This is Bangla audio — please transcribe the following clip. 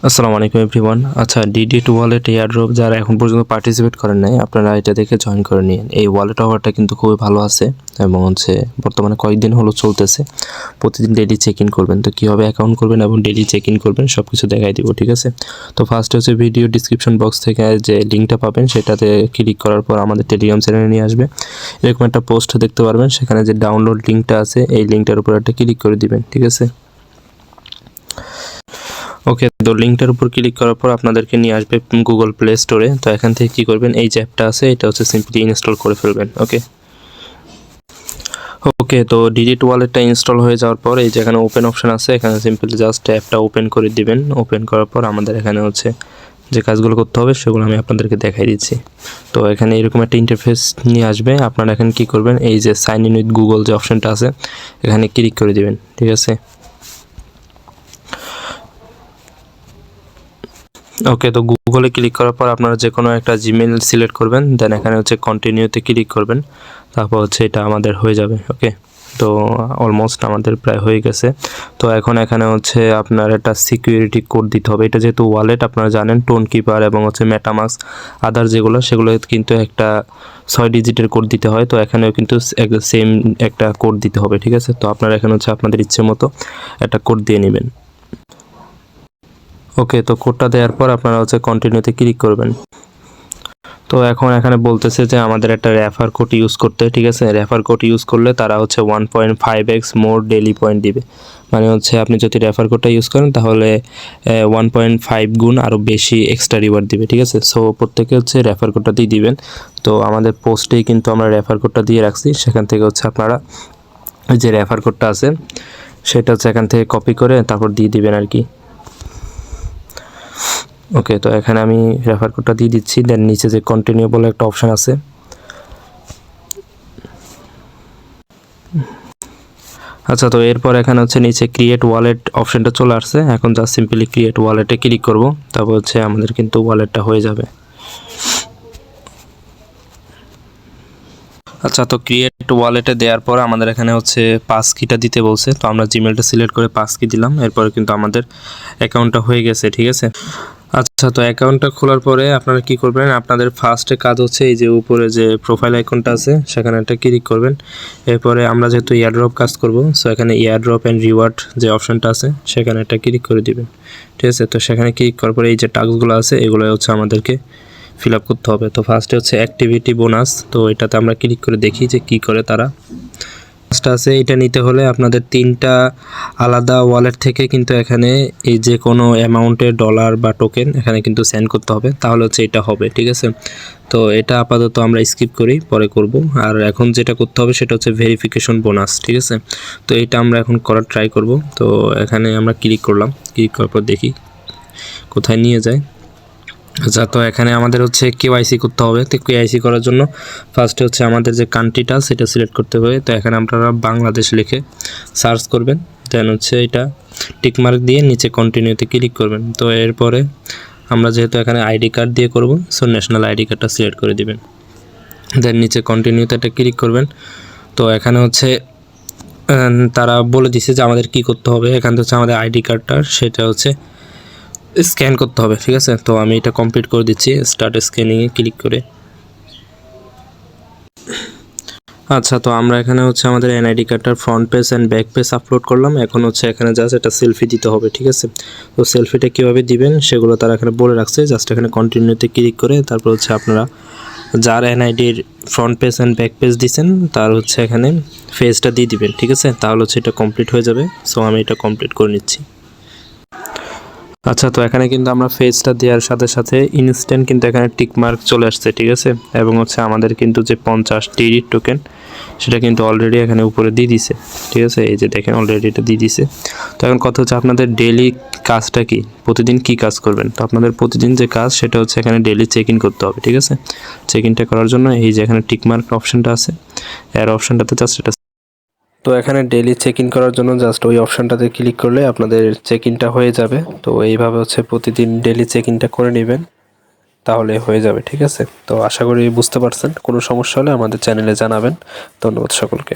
আসসালামু আলাইকুম এভরিওয়ান। আচ্ছা, ডিডি2 ওয়ালেট এয়ারড্রপ যারা এখন পর্যন্ত পার্টিসিপেট করেন নাই, আপনারা এটা দেখে জয়েন করে নিন। এই ওয়ালেট অফারটা কিন্তু খুবই ভালো আছে এবং বর্তমানে কয়েকদিন হলো চলতেছে। প্রতিদিন ডেইলি চেক ইন করবেন। তো কীভাবে অ্যাকাউন্ট করবেন এবং ডেইলি চেক ইন করবেন সব কিছু দেখাই দিব, ঠিক আছে? তো ফার্স্টে ভিডিও ডিসক্রিপশন বক্স থেকে যে লিঙ্কটা পাবেন সেটাতে ক্লিক করার পর আমাদের টেলিগ্রাম চ্যানেলে নিয়ে আসবে। এরকম একটা পোস্ট দেখতে পারবেন, সেখানে যে ডাউনলোড লিঙ্কটা আছে এই লিঙ্কটার উপর একটা ক্লিক করে দিবেন, ঠিক আছে? ওকে, তো লিঙ্কটার উপর ক্লিক করার পর আপনাদেরকে নিয়ে আসবে গুগল প্লে স্টোরে। তো এখান থেকে কী করবেন, এই যে অ্যাপটা আছে এটা সিম্পলি ইনস্টল করে ফেলবেন। ওকে, তো ডিডি2 ওয়ালেটটা ইনস্টল হয়ে যাওয়ার পর এই যে এখানে ওপেন অপশন আছে, এখানে সিম্পলি জাস্ট অ্যাপটা ওপেন করে দিবেন। ওপেন করার পর আমাদের এখানে যে কাজগুলো করতে হবে সেগুলো আমি আপনাদেরকে দেখাই দিচ্ছি। তো এখানে এরকম একটা ইন্টারফেস নিয়ে আসবে। আপনারা এখানে কী করবেন, এই যে সাইন ইন উইথ গুগল যে অপশনটা আছে এখানে ক্লিক করে দিবেন, ঠিক আছে? ওকে, তো গুগলে ক্লিক করার পর আপনারা যে কোনো একটা জিমেল সিলেক্ট করবেন, দেন এখানে কন্টিনিউতে ক্লিক করবেন। তারপর এটা আমাদের হয়ে যাবে। ওকে, তো অলমোস্ট আমাদের প্রায় হয়ে গেছে। তো এখন এখানে আপনার একটা সিকিউরিটি কোড দিতে হবে। এটা যেহেতু ওয়ালেট আপনারা জানেন, টোন কিপার এবং মেটামাস্ক আদার সেগুলো কিন্তু একটা 6 ডিজিটের কোড দিতে হয়। তো এখানেও কিন্তু সেম একটা কোড দিতে হবে, ঠিক আছে? তো আপনারা এখানে আপনাদের ইচ্ছে মতো একটা কোড দিয়ে নেবেন। ওকে, তো কোডটা দেওয়ার পর আপনারা কন্টিনিউতে ক্লিক করবেন। তো এখন এখানে বলতেছে যে আমাদের একটা রেফার কোড ইউজ করতে, ঠিক আছে? রেফার কোড ইউজ করলে তারা 1.5x মোর ডেইলি পয়েন্ট দিবে। মানে আপনি যদি রেফার কোডটা ইউজ করেন তাহলে 1.5 গুণ আরও বেশি এক্সট্রা রিওয়ার্ড দিবে, ঠিক আছে? সো প্রত্যেকে রেফার কোডটা দিয়ে দিবেন। তো আমাদের পোস্টেই কিন্তু আমরা রেফার কোডটা দিয়ে রাখছি, সেখান থেকে আপনারা যে রেফার কোডটা আছে সেটা এখান থেকে কপি করে তারপর দিয়ে দিবেন আর কি। ওকে, তো এখানে আমি রেফার কোডটা দিয়ে দিচ্ছি। দেন নিচে যে কন্টিনিউ বলে একটা অপশান আছে, আচ্ছা, তো এরপর এখানে নিচে ক্রিয়েট ওয়ালেট অপশানটা চলে আসছে। এখন জাস্ট সিম্পলি ক্রিয়েট ওয়ালেটে ক্লিক করব, তারপর আমাদের কিন্তু ওয়ালেটটা হয়ে যাবে। আচ্ছা, তো ক্রিয়েট ওয়ালেটে দেওয়ার পর আমাদের এখানে পাস কিটা দিতে বলছে। তো আমরা জিমেলটা সিলেক্ট করে পাস কি দিলাম। এরপরে কিন্তু আমাদের অ্যাকাউন্টটা হয়ে গেছে, ঠিক আছে? আচ্ছা, তো অ্যাকাউন্টটা খোলার পরে আপনারা কি করবেন, আপনাদের ফার্স্টে কাজ এই যে উপরে যে প্রোফাইল আইকনটা আছে সেখানে একটা ক্লিক করবেন। এরপরে আমরা যেহেতু এয়ারড্রপ কাজ করব, সো এখানে এয়ারড্রপ অ্যান্ড রিওয়ার্ড যে অপশনটা আছে সেখানে একটা ক্লিক করে দিবেন, ঠিক আছে? তো সেখানে ক্লিক করার পরে এই যে টাস্কগুলো আছে এগুলো আমাদেরকে ফিল আপ করতে হবে। তো ফার্স্টে অ্যাক্টিভিটি বোনাস, তো এটাতে আমরা ক্লিক করে দেখি যে কি করে তারা। আছে এটা নিতে হলে আপনাদের 3টা আলাদা ওয়ালেট থেকে কিন্তু এখানে এই যে কোনো অ্যামাউন্টের ডলার বা টোকেন এখানে কিন্তু সেন্ড করতে হবে, তাহলে এটা হবে, ঠিক আছে? তো এটা আপাতত আমরা স্কিপ করি, পরে করব। আর এখন যেটা করতে হবে সেটা ভেরিফিকেশন বোনাস, ঠিক আছে? তো এটা আমরা এখন করার ট্রাই করব। তো এখানে আমরা ক্লিক করলাম, ক্লিক করার পর দেখি কোথায় নিয়ে যায়। আচ্ছা, তো এখানে আমাদের কেওয়াইসি করতে হবে। তো কেওয়াইসি করার জন্য ফার্স্টে আমাদের যে কান্ট্রিটা সেটা সিলেক্ট করতে হবে। তো এখানে আপনারা বাংলাদেশ লিখে সার্চ করবেন, দেন এটা টিকমার্ক দিয়ে নিচে কন্টিনিউতে ক্লিক করবেন। তো এরপরে আমরা যেহেতু এখানে আইডি কার্ড দিয়ে করব, সো ন্যাশনাল আইডি কার্ডটা সিলেক্ট করে দিবেন। দেন নিচে কন্টিনিউতে একটা ক্লিক করবেন। তো এখানে তারা বলে দিছে যে আমাদের কি করতে হবে। এখানে আমাদের আইডি কার্ডটা সেটা স্ক্যান করতে হবে, ঠিক আছে? তো আমি এটা কমপ্লিট করে দিচ্ছি স্টার্ট স্ক্যানিংয়ে ক্লিক করে। আচ্ছা, তো আমরা এখানে আমাদের এনআইডি কার্ডটার front page and back page upload করলাম। এখন এখানে জাস্ট একটা সেলফি দিতে হবে, ঠিক আছে? তো সেলফিটা কীভাবে দিবেন সেগুলো তারা এখানে বলে রাখছে। জাস্ট এখানে কন্টিনিউতে ক্লিক করে তারপর আপনারা যার এনআইডির front page and back page দিচ্ছেন তার এখানে ফেজটা দিয়ে দিবেন, ঠিক আছে? তাহলে এটা কমপ্লিট হয়ে যাবে। সো আমি এটা কমপ্লিট করে নিচ্ছি। আচ্ছা, তো এখানে কিন্তু আমরা ফেজটা দেওয়ার সাথে সাথে ইনস্ট্যান্ট কিন্তু এখানে টিক মার্ক চলে আসছে, ঠিক আছে? এবং আমাদের কিন্তু যে 50 ডিডি টোকেন সেটা কিন্তু অলরেডি এখানে উপরে দিয়ে দিছে, ঠিক আছে? এই যে দেখেন অলরেডি এটা দিয়ে দিছে। তো এখন কথা আপনাদের ডেইলি কাজটা কি, প্রতিদিন কি কাজ করবেন? তো আপনাদের প্রতিদিন যে কাজ সেটা এখানে ডেইলি চেক ইন করতে হবে, ঠিক আছে? চেক ইনটা করার জন্য এই যে এখানে টিক মার্ক অপশনটা আছে, এর অপশনটাতে জাস্ট এটা। তো এখানে ডেইলি চেক ইন করার জন্য জাস্ট ওই অপশানটাতে ক্লিক করলে আপনাদের চেক ইনটা হয়ে যাবে। তো এইভাবে প্রতিদিন ডেইলি চেক ইনটা করে নেবেন, তাহলে হয়ে যাবে, ঠিক আছে? তো আশা করি বুঝতে পারছেন। কোনো সমস্যা হলে আমাদের চ্যানেলে জানাবেন। ধন্যবাদ সকলকে।